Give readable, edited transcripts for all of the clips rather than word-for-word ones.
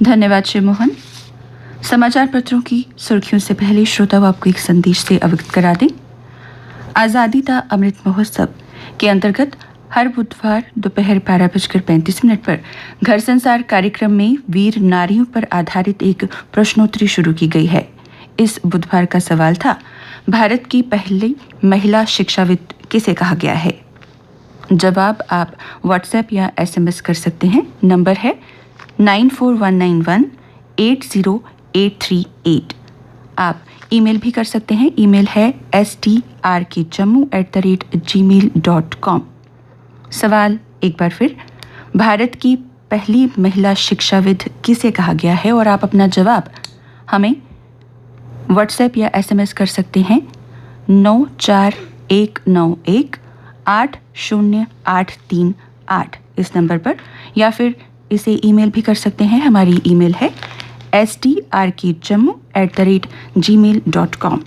धन्यवाद श्री मोहन। समाचार पत्रों की सुर्खियों से पहले श्रोताओं आपको एक संदेश से अवगत करा दें। आज़ादी का अमृत महोत्सव के अंतर्गत हर बुधवार दोपहर 12:35 पर घर संसार कार्यक्रम में वीर नारियों पर आधारित एक प्रश्नोत्तरी शुरू की गई है। इस बुधवार का सवाल था, भारत की पहली महिला शिक्षाविद किसे कहा गया है। जवाब आप व्हाट्सएप या SMS कर सकते हैं। नंबर है 9419180838। आप ईमेल भी कर सकते हैं। ईमेल है strkjammu@gmail.com। सवाल एक बार फिर, भारत की पहली महिला शिक्षाविद किसे कहा गया है और आप अपना जवाब हमें व्हाट्सएप या SMS कर सकते हैं 941918088 इस नंबर पर, या फिर इसे ईमेल भी कर सकते हैं। हमारी ईमेल है strkjammu@gmail.com।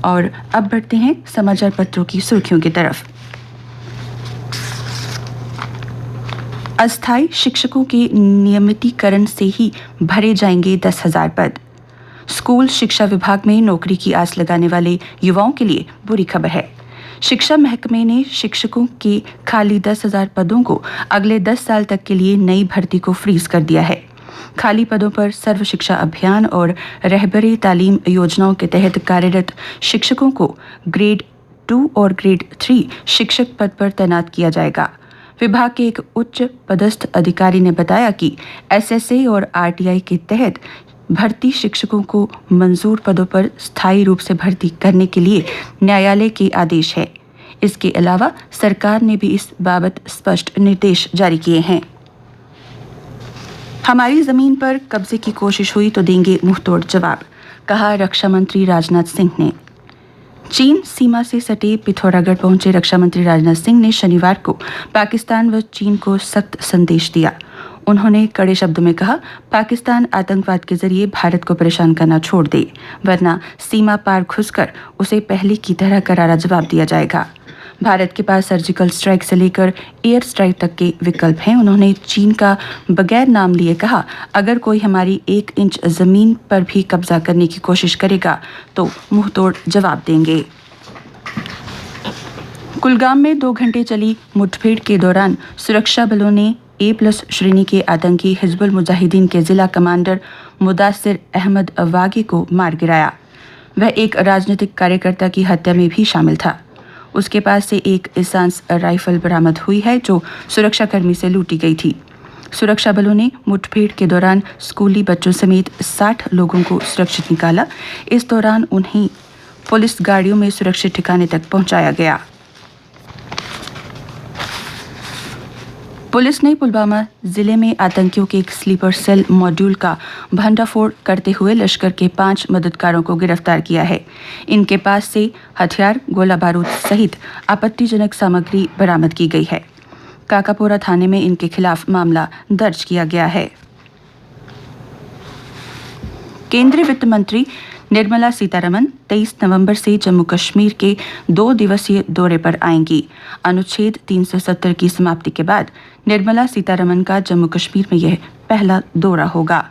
और अब बढ़ते हैं समाचार पत्रों की सुर्खियों की तरफ। अस्थायी शिक्षकों के नियमितीकरण से ही भरे जाएंगे 10,000 पद। स्कूल शिक्षा विभाग में नौकरी की आस लगाने वाले युवाओं के लिए बुरी खबर है। शिक्षा महकमे ने शिक्षकों के खाली 10,000 पदों को अगले 10 साल तक के लिए नई भर्ती को फ्रीज कर दिया है। खाली पदों पर सर्व शिक्षा अभियान और रहबरी तालीम योजनाओं के तहत कार्यरत शिक्षकों को ग्रेड 2 और ग्रेड 3 शिक्षक पद पर तैनात किया जाएगा। विभाग के एक उच्च पदस्थ अधिकारी ने बताया कि SSA और RTI के तहत भर्ती शिक्षकों को मंजूर पदों पर स्थायी रूप से भर्ती करने के लिए न्यायालय के आदेश है। इसके अलावा सरकार ने भी इस बाबत स्पष्ट निर्देश जारी किए हैं। हमारी जमीन पर कब्जे की कोशिश हुई तो देंगे मुंहतोड़ जवाब, कहा रक्षा मंत्री राजनाथ सिंह ने। चीन सीमा से सटे पिथौरागढ़ पहुंचे रक्षा मंत्री राजनाथ सिंह ने शनिवार को पाकिस्तान व चीन को सख्त संदेश दिया। उन्होंने कड़े शब्दों में कहा, पाकिस्तान आतंकवाद के जरिए भारत को परेशान करना छोड़ दे, वरना सीमा पार घुसकर उसे पहले की तरह करारा जवाब दिया जाएगा। भारत के पास सर्जिकल स्ट्राइक से लेकर एयर स्ट्राइक तक के विकल्प हैं। उन्होंने चीन का बगैर नाम लिए कहा, अगर कोई हमारी 1 इंच जमीन पर भी कब्जा करने की कोशिश करेगा तो मुंहतोड़ जवाब देंगे। कुलगाम में 2 घंटे चली मुठभेड़ के दौरान सुरक्षा बलों ने A+ श्रेणी के आतंकी हिजबुल मुजाहिदीन के जिला कमांडर मुदासिर अहमद वागी को मार गिराया। वह एक राजनीतिक कार्यकर्ता की हत्या में भी शामिल था। उसके पास से एक इसांस राइफल बरामद हुई है जो सुरक्षाकर्मी से लूटी गई थी। सुरक्षा बलों ने मुठभेड़ के दौरान स्कूली बच्चों समेत 60 लोगों को सुरक्षित निकाला। इस दौरान उन्हें पुलिस गाड़ियों में सुरक्षित ठिकाने तक पहुंचाया गया। पुलिस ने पुलवामा जिले में आतंकियों के एक स्लीपर सेल मॉड्यूल का भंडाफोड़ करते हुए लश्कर के 5 मददगारों को गिरफ्तार किया है। इनके पास से हथियार, गोला बारूद सहित आपत्तिजनक सामग्री बरामद की गई है। काकापोरा थाने में इनके खिलाफ मामला दर्ज किया गया है। केंद्रीय वित्त मंत्री निर्मला सीतारमण 23 नवंबर से जम्मू कश्मीर के 2 दिवसीय दौरे पर आएंगी। अनुच्छेद 370 की समाप्ति के बाद निर्मला सीतारमण का जम्मू कश्मीर में यह पहला दौरा होगा।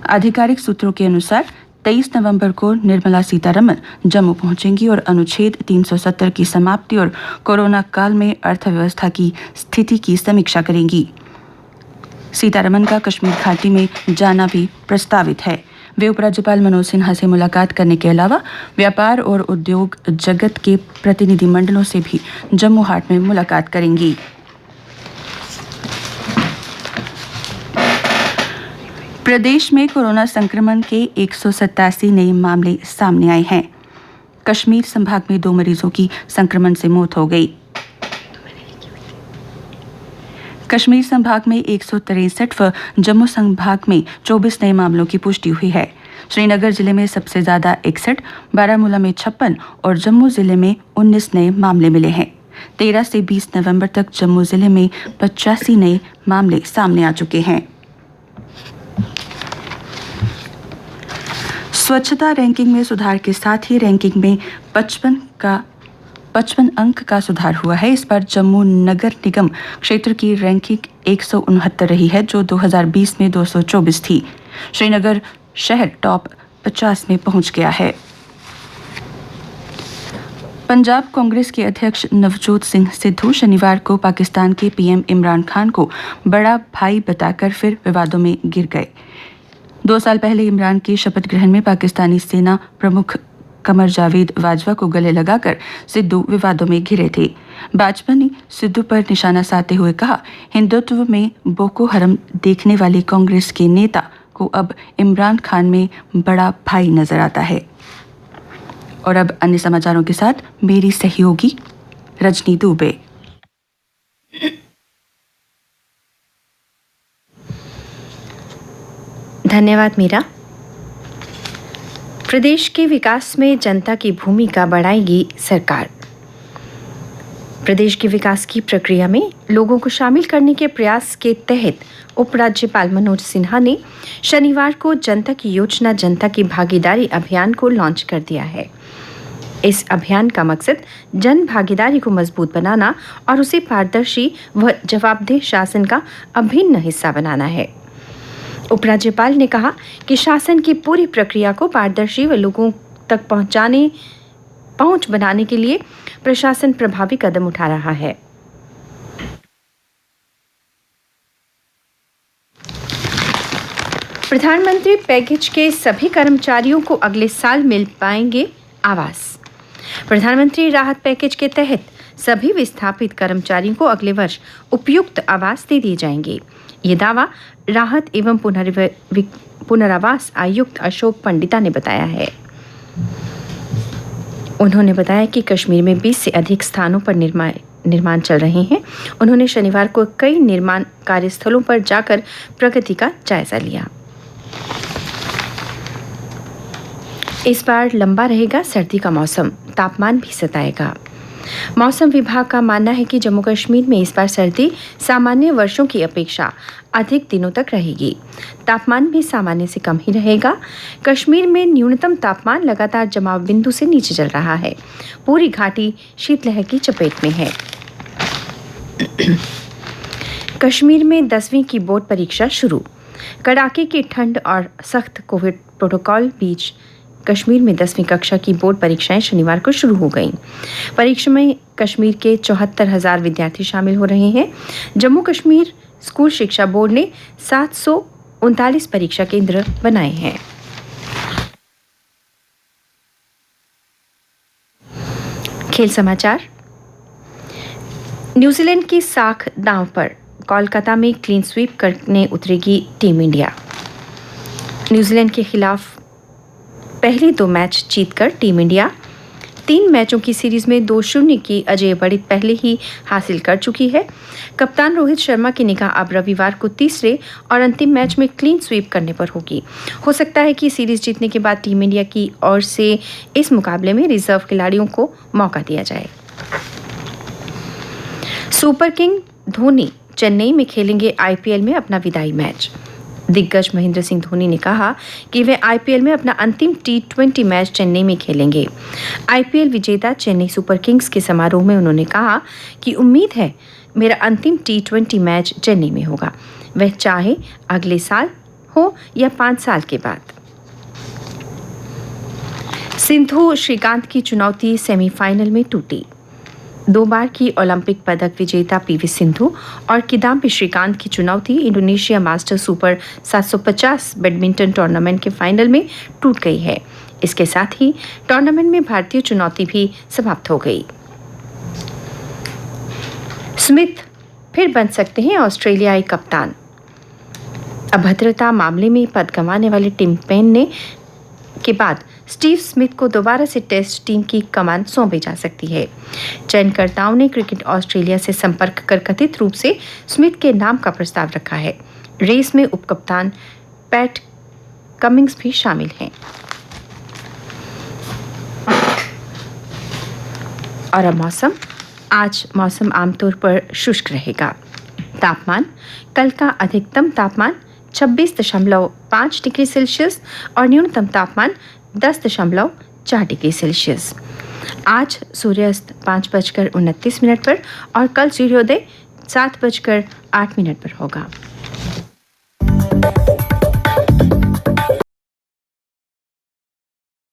आधिकारिक सूत्रों के अनुसार 23 नवंबर को निर्मला सीतारमण जम्मू पहुंचेंगी और अनुच्छेद 370 की समाप्ति और कोरोना काल में अर्थव्यवस्था की स्थिति की समीक्षा करेंगी। सीतारमण का कश्मीर घाटी में जाना भी प्रस्तावित है। वे उपराज्यपाल मनोज सिन्हा से मुलाकात करने के अलावा व्यापार और उद्योग जगत के प्रतिनिधिमंडलों से भी जम्मू हाट में मुलाकात करेंगी। प्रदेश में कोरोना संक्रमण के 187 नए मामले सामने आए हैं। कश्मीर संभाग में 2 मरीजों की संक्रमण से मौत हो गई। कश्मीर संभाग में 163 व जम्मू संभाग में 24 नए मामलों की पुष्टि हुई है। श्रीनगर जिले में सबसे ज्यादा 61, बारामूला में 56 और जम्मू जिले में 19 नए मामले मिले हैं। 13 से 20 नवंबर तक जम्मू जिले में 85 नए मामले सामने आ चुके हैं। स्वच्छता रैंकिंग में सुधार के साथ ही रैंकिंग में 55 का 55 अंक का सुधार हुआ है। इस बार जम्मू नगर निगम क्षेत्र की रैंकिंग 169 रही है, जो 2020 में 224 थी। श्रीनगर शहर टॉप 50 में पहुंच गया है। पंजाब कांग्रेस के अध्यक्ष नवजोत सिंह सिद्धू शनिवार को पाकिस्तान के पीएम इमरान खान को बड़ा भाई बताकर फिर विवादों में गिर गए। 2 साल पहले इमरान के शपथ ग्रहण में पाकिस्तानी सेना प्रमुख कमर जावेद बाजवा को गले लगाकर सिद्धू विवादों में घिरे थे। बाजवा ने सिद्धू पर निशाना साधते हुए कहा, हिंदुत्व में बोको हरम देखने वाले कांग्रेस के नेता को अब इमरान खान में बड़ा भाई नजर आता है। और अब अन्य समाचारों के साथ मेरी सहयोगी रजनी दुबे। धन्यवाद मीरा। प्रदेश के विकास में जनता की भूमिका बढ़ाएगी सरकार। प्रदेश के विकास की प्रक्रिया में लोगों को शामिल करने के प्रयास के तहत उपराज्यपाल मनोज सिन्हा ने शनिवार को जनता की योजना जनता की भागीदारी अभियान को लॉन्च कर दिया है। इस अभियान का मकसद जन भागीदारी को मजबूत बनाना और उसे पारदर्शी व जवाबदेह शासन का अभिन्न हिस्सा बनाना है। उपराज्यपाल ने कहा कि शासन की पूरी प्रक्रिया को पारदर्शी व लोगों तक पहुंच बनाने के लिए प्रशासन प्रभावी कदम उठा रहा है। प्रधानमंत्री पैकेज के सभी कर्मचारियों को अगले साल मिल पाएंगे आवास। प्रधानमंत्री राहत पैकेज के तहत सभी विस्थापित कर्मचारियों को अगले वर्ष उपयुक्त आवास दे दिए जाएंगे। ये दावा राहत एवं पुनर्वास आयुक्त अशोक पंडिता ने बताया है। उन्होंने बताया कि कश्मीर में 20 से अधिक स्थानों पर निर्माण चल रहे हैं। उन्होंने शनिवार को कई निर्माण कार्यस्थलों पर जाकर प्रगति का जायजा लिया। इस बार लंबा रहेगा सर्दी का मौसम, तापमान भी सताएगा। मौसम विभाग का मानना है कि जम्मू कश्मीर में इस बार सर्दी सामान्य वर्षों की अपेक्षा अधिक दिनों तक रहेगी। तापमान भी सामान्य से कम ही रहेगा। कश्मीर में न्यूनतम तापमान लगातार जमाव बिंदु से नीचे चल रहा है। पूरी घाटी शीतलहर की चपेट में है। कश्मीर में 10वीं की बोर्ड परीक्षा शुरू। कड़ाके की ठंड और सख्त कोविड प्रोटोकॉल बीच कश्मीर में 10वीं कक्षा की बोर्ड परीक्षाएं शनिवार को शुरू हो गईं। परीक्षा में कश्मीर के 74,000 विद्यार्थी शामिल हो रहे हैं। जम्मू कश्मीर स्कूल शिक्षा बोर्ड ने 739 परीक्षा केंद्र बनाए हैं। खेल समाचार। न्यूजीलैंड की साख दांव पर कोलकाता में क्लीन स्वीप करने उतरेगी टीम इंडिया। न्यूजीलैंड के खिलाफ पहले 2 मैच जीतकर टीम इंडिया 3 मैचों की सीरीज में 2-0 की अजेय बढ़त पहले ही हासिल कर चुकी है। कप्तान रोहित शर्मा की निगाह अब रविवार को तीसरे और अंतिम मैच में क्लीन स्वीप करने पर होगी। हो सकता है कि सीरीज जीतने के बाद टीम इंडिया की ओर से इस मुकाबले में रिजर्व खिलाड़ियों को मौका दिया जाए। सुपर किंग धोनी चेन्नई में खेलेंगे आईपीएल में अपना विदाई मैच। दिग्गज महेंद्र सिंह धोनी ने कहा कि वे आईपीएल में अपना अंतिम T20 मैच चेन्नई में खेलेंगे। आईपीएल विजेता चेन्नई सुपर किंग्स के समारोह में उन्होंने कहा कि उम्मीद है मेरा अंतिम T20 मैच चेन्नई में होगा, वह चाहे अगले साल हो या 5 साल के बाद। सिंधु श्रीकांत की चुनौती सेमीफाइनल में टूटी। 2 बार की ओलंपिक पदक विजेता पीवी सिंधु और किदाम्बी श्रीकांत की चुनौती Indonesia master super 750 badminton tournament के फाइनल में टूट गई है। इसके साथ ही टूर्नामेंट में भारतीय चुनौती भी समाप्त हो गई। स्मिथ फिर बन सकते हैं ऑस्ट्रेलियाई कप्तान। अभद्रता मामले में पद गंवाने वाले टिम पेन ने के बाद स्टीव स्मिथ को दोबारा से टेस्ट टीम की कमान सौंपी जा सकती है। चयनकर्ताओं ने क्रिकेट ऑस्ट्रेलिया से संपर्क कर कथित रूप से स्मिथ के नाम का प्रस्ताव रखा है। रेस में उपकप्तान पैट कमिंग्स भी शामिल हैं। और अब मौसम। आज मौसम आमतौर पर शुष्क रहेगा। तापमान कल का अधिकतम तापमान 26.5 डिग्री सेल्सियस और न्यूनतम तापमान 10.4 डिग्री सेल्सियस। आज सूर्यास्त 5:29 पर और कल सूर्योदय 7:08 पर होगा।